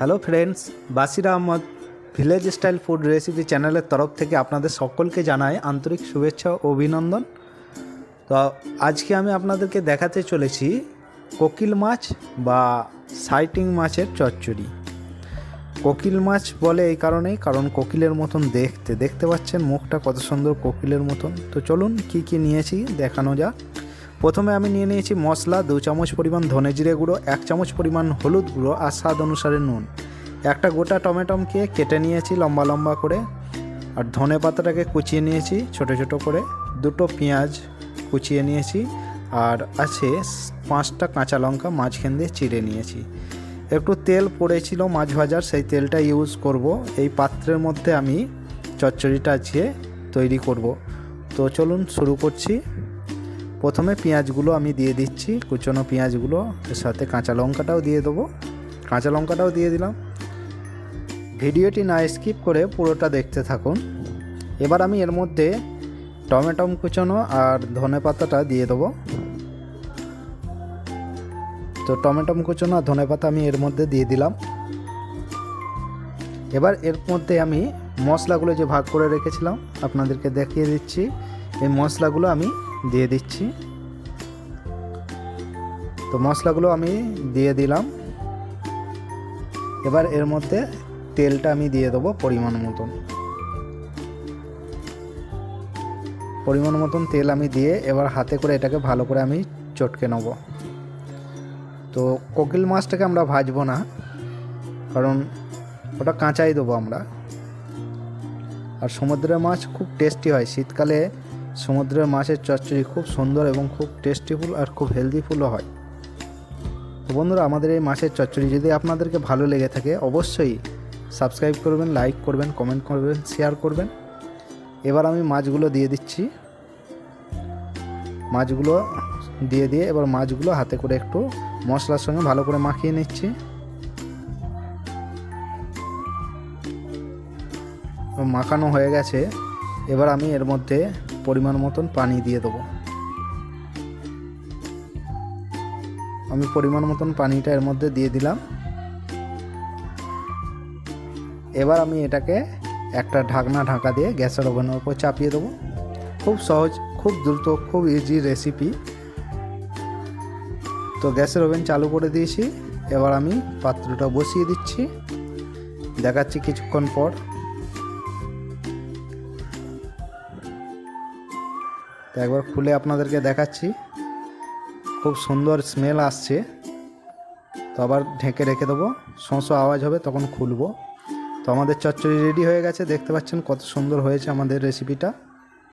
Hello friends, Basir Ahmad village style food recipe চ্যানেলের তরফ থেকে আপনাদের সকলকে জানাই আন্তরিক শুভেচ্ছা ও অভিনন্দন। তো আজকে আমি আপনাদেরকে দেখাতে চলেছি কোকিল মাছ বা সাইটিং মাছের চচ্চড়ি। কোকিল মাছ বলে এই কারণেই, কারণ কোকিলের মতন দেখতে পাচ্ছেন মুখটা কত সুন্দর কোকিলের মতন। তো চলুন কি কি নিয়েছি দেখানো যাক। প্রথমে আমি নিয়ে নিয়েছি মশলা 2 চামচ পরিমাণ ধনে জিরে গুঁড়ো, 1 চামচ পরিমাণ হলুদ গুঁড়ো আর স্বাদ অনুসারে নুন। একটা গোটা টমেটোকে কেটে নিয়েছি লম্বা লম্বা করে, আর ধনে পাতাটাকে কুচিয়ে নিয়েছি ছোট ছোট করে। 2টো পেঁয়াজ কুচিয়ে নিয়েছি, আর আছে 5টা কাঁচা লঙ্কা মাঝখান দিয়ে চিড়ে নিয়েছি। একটু তেল পড়েছিল মাছ ভাজার, সেই তেলটা ইউজ করব। এই পাত্রের মধ্যে আমি চচ্চড়িটা আজকে তৈরি করব। তো চলুন শুরু করছি। প্রথমে পেঁয়াজগুলো আমি দিয়ে দিচ্ছি, কুচনো পেঁয়াজগুলো, এর সাথে কাঁচা লঙ্কাটাও দিয়ে দেবো। কাঁচা লঙ্কাটাও দিয়ে দিলাম। ভিডিওটি না স্কিপ করে পুরোটা দেখতে থাকুন। এবার আমি এর মধ্যে টমেটো কুচনো আর ধনে পাতাটা দিয়ে দেবো। তো টমেটো কুচনো আর ধনে পাতা আমি এর মধ্যে দিয়ে দিলাম। এবার এর মধ্যে আমি মশলাগুলো যে ভাগ করে রেখেছিলাম আপনাদেরকে দেখিয়ে দিচ্ছি। এই মশলাগুলো আমি দিয়ে দিচ্ছি। তো মশলাগুলো আমি দিয়ে দিলাম। এবার এর মধ্যে তেলটা আমি দিয়ে দেবো পরিমাণ মতন তেল আমি দিয়ে এবার হাতে করে এটাকে ভালো করে আমি চটকে নেব। তো কোকিল মাছটাকে আমরা ভাজবো না, কারণ ওটা কাঁচাই দেবো আমরা। আর সমুদ্রের মাছ খুব টেস্টি হয়। শীতকালে সমুদ্রের মাছের চচ্চড়ি খুব সুন্দর এবং খুব টেস্টিফুল আর খুব হেলদিফুলও হয়। তো বন্ধুরা, আমাদের এই মাছের চচ্চড়ি যদি আপনাদেরকে ভালো লেগে থাকে অবশ্যই সাবস্ক্রাইব করবেন, লাইক করবেন, কমেন্ট করবেন, শেয়ার করবেন। এবার আমি মাছগুলো দিয়ে দিচ্ছি। মাছগুলো দিয়ে এবার মাছগুলো হাতে করে একটু মশলার সঙ্গে ভালো করে মাখিয়ে নিচ্ছি। মাখানো হয়ে গেছে। এবার আমি এর মধ্যে পরিমাণ মতন পানি দিয়ে দেবো। আমি পরিমাণ মতন পানিটা এর মধ্যে দিয়ে দিলাম। এবার আমি এটাকে একটা ঢাকা দিয়ে গ্যাসের ওভেনের উপর চাপিয়ে দেবো। খুব সহজ, খুব দ্রুত, খুব ইজি রেসিপি। তো গ্যাসের ওভেন চালু করে দিয়েছি। এবার আমি পাত্রটা বসিয়ে দিচ্ছি, দেখাচ্ছি কিছুক্ষণ পর। তো একবার খুলে আপনাদেরকে দেখাচ্ছি। খুব সুন্দর স্মেল আসছে। তো আবার ঢেকে রেখে দেবো, শোঁ আওয়াজ হবে তখন খুলবো। তো আমাদের চচ্চড়ি রেডি হয়ে গেছে। দেখতে পাচ্ছেন কত সুন্দর হয়েছে আমাদের রেসিপিটা।